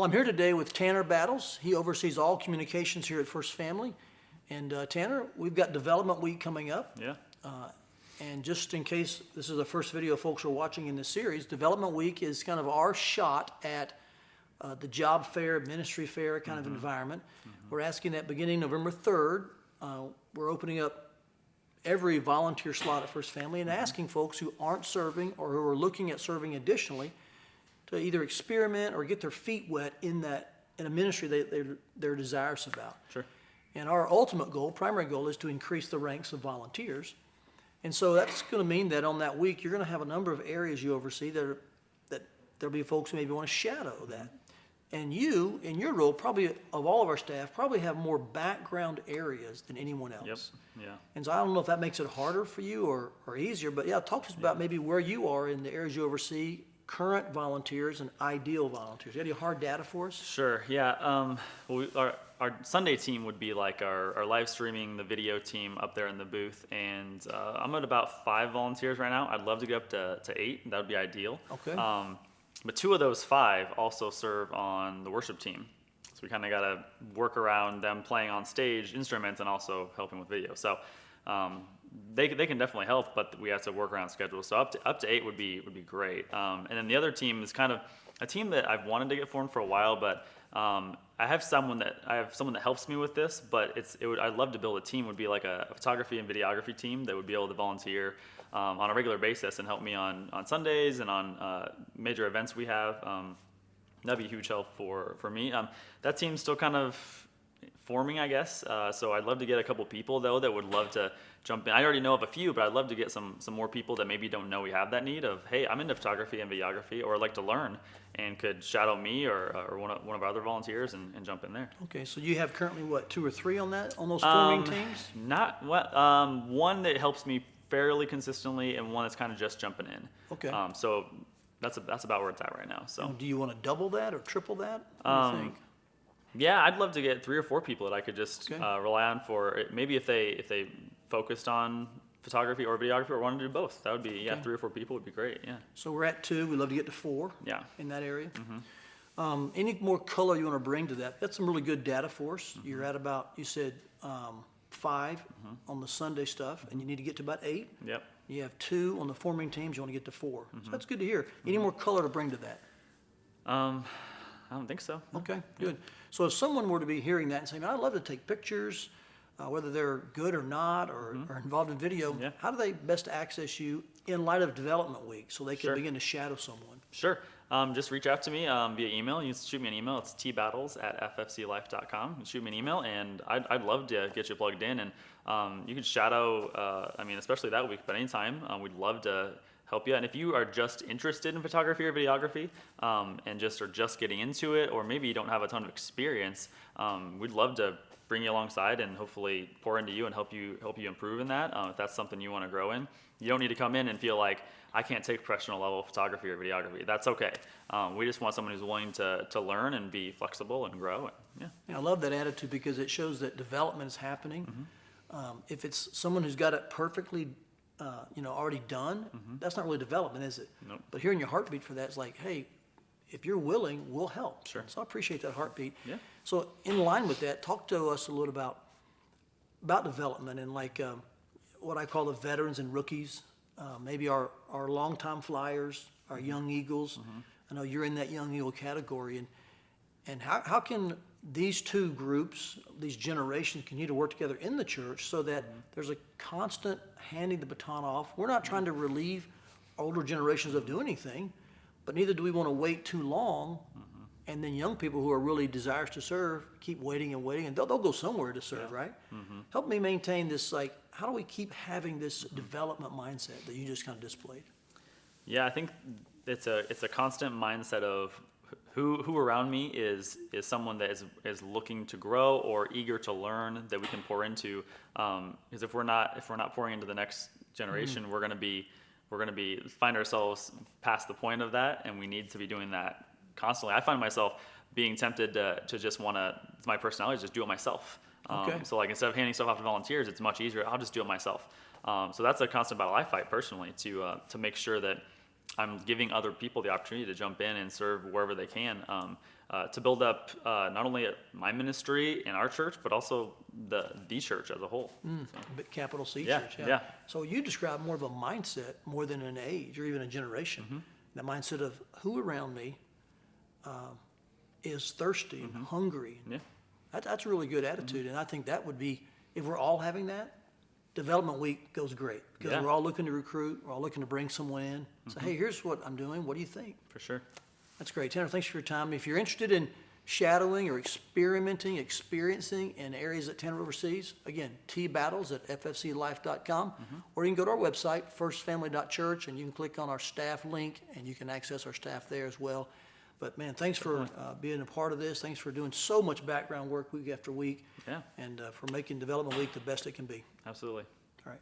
Well, I'm here today with Tanner Battles. He oversees all communications here at First Family. And Tanner, we've got Development Week coming up. Yeah. And just in case this is the first video folks are watching in this series, Development Week is kind of our shot at the job fair, ministry fair kind of environment. We're asking that beginning November 3rd, we're opening up every volunteer slot at First Family and asking folks who aren't serving or who are looking at serving additionally to either experiment or get their feet wet in a ministry they're desirous about. Sure. And our ultimate goal, primary goal, is to increase the ranks of volunteers. And so that's going to mean that on that week, you're going to have a number of areas you oversee that there'll be folks who maybe want to shadow that. And you, in your role, probably of all of our staff, probably have more background areas than anyone else. Yep. Yeah. And so I don't know if that makes it harder for you or easier, but yeah, talk to us about maybe where you are in the areas you oversee, current volunteers and ideal volunteers. You have any hard data for us? Sure. Yeah. Our Sunday team would be like our live streaming, the video team up there in the booth. And I'm at about 5 volunteers right now. I'd love to get up to 8. That would be ideal. Okay. But 2 of those 5 also serve on the worship team. So we kind of got to work around them playing on stage instruments and also helping with video. So they can definitely help, but we have to work around schedules. So up to 8 would be great. And then the other team is kind of a team that I've wanted to get formed for a while, but I have someone that helps me with this. But I'd love to build a team. Would be like a photography and videography team that would be able to volunteer on a regular basis and help me on Sundays and on major events we have. That'd be a huge help for me. That team's still kind of forming, I guess. So I'd love to get a couple people though that would love to jump in. I already know of a few, but I'd love to get some more people that maybe don't know we have that need of, hey, I'm into photography and videography, or I'd like to learn and could shadow me or one of our other volunteers and jump in there. Okay, so you have currently what, 2 or 3 on those forming teams? Not what one that helps me fairly consistently, and one that's kind of just jumping in. Okay. So that's about where it's at right now. So do you want to double that or triple that? What do you think? Yeah, I'd love to get 3 or 4 people that I could just rely on for it. Maybe if they focused on photography or videography or wanted to do both, that would be 3 or 4 people would be great. Yeah. So we're at 2. We'd love to get to 4. Yeah. In that area. Any more color you want to bring to that? That's some really good data for us. You're at about, you said 5 on the Sunday stuff, and you need to get to about 8. Yep. You have 2 on the forming teams. You want to get to 4. So that's good to hear. Any more color to bring to that? I don't think so. Okay, good. So if someone were to be hearing that and saying, I'd love to take pictures, whether they're good or not, or involved in video, how do they best access you in light of Development Week so they can begin to shadow someone? Sure. Just reach out to me via email. You can shoot me an email. It's tbattles@ffclife.com. You can shoot me an email, and I'd love to get you plugged in. And you can shadow, especially that week, but anytime. We'd love to help you. And if you are just interested in photography or videography and just getting into it, or maybe you don't have a ton of experience, we'd love to bring you alongside and hopefully pour into you and help you improve in that. If that's something you want to grow in, you don't need to come in and feel like I can't take professional level photography or videography. That's okay. We just want someone who's willing to learn and be flexible and grow. And I love that attitude because it shows that development is happening. If it's someone who's got it perfectly already done, that's not really development, is it? Nope. But hearing your heartbeat for that is like, hey, if you're willing, we'll help. Sure. So I appreciate that heartbeat. Yeah. So in line with that, talk to us a little about development and like what I call the veterans and rookies, maybe our longtime flyers, our young eagles. I know you're in that young eagle category, and how can these 2 groups, these generations, continue to work together in the church so that there's a constant handing the baton off? We're not trying to relieve older generations of doing anything, but neither do we want to wait too long. And then young people who are really desirous to serve keep waiting and waiting, and they'll go somewhere to serve, right? Help me maintain this, like, how do we keep having this development mindset that you just kind of displayed? Yeah, I think it's a constant mindset of who around me is someone that is looking to grow or eager to learn that we can pour into. Because if we're not pouring into the next generation, we're gonna be find ourselves past the point of that, and we need to be doing that constantly. I find myself being tempted to just want to. It's my personality, just do it myself. So like instead of handing stuff off to volunteers, it's much easier. I'll just do it myself. So that's a constant battle I fight personally to make sure that I'm giving other people the opportunity to jump in and serve wherever they can. to build up not only my ministry in our church, but also the church as a whole. But capital C Yeah, church, yeah. So you describe more of a mindset more than an age or even a generation. The mindset of who around me is thirsty and hungry. Yeah. That's a really good attitude, and I think that would be, if we're all having that, Development Week goes great, because Yeah. we're all looking to recruit, we're all looking to bring someone in. So, hey, here's what I'm doing, what do you think? For sure. That's great. Tanner, thanks for your time. If you're interested in shadowing or experiencing in areas that Tanner oversees, again, tbattles@ffclife.com, or you can go to our website, firstfamily.church, and you can click on our staff link, and you can access our staff there as well. But man, thanks for being a part of this. Thanks for doing so much background work week after week, Yeah. and for making Development Week the best it can be. Absolutely. All right.